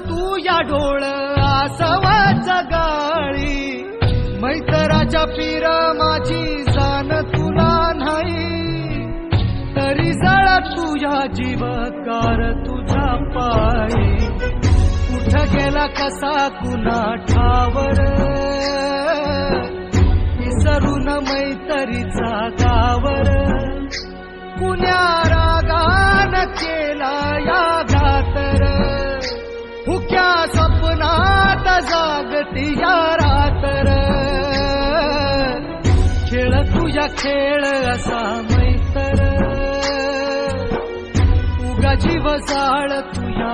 तू या डोळ आसवाच गाळी मैतराच्या पीर माझी जाण तुला नाही तरी जळ तुझ्या जीवकार तुझ्या पायी कुठ गेला कसा कुणा ठावर विसरून मैतरीचा गावर कुण्या रागान केला या घातर हुक्या स्वप्नात जागती या रातर खेळ तुझ्या खेळ असा मैतर उगा जीव जाळ तुझ्या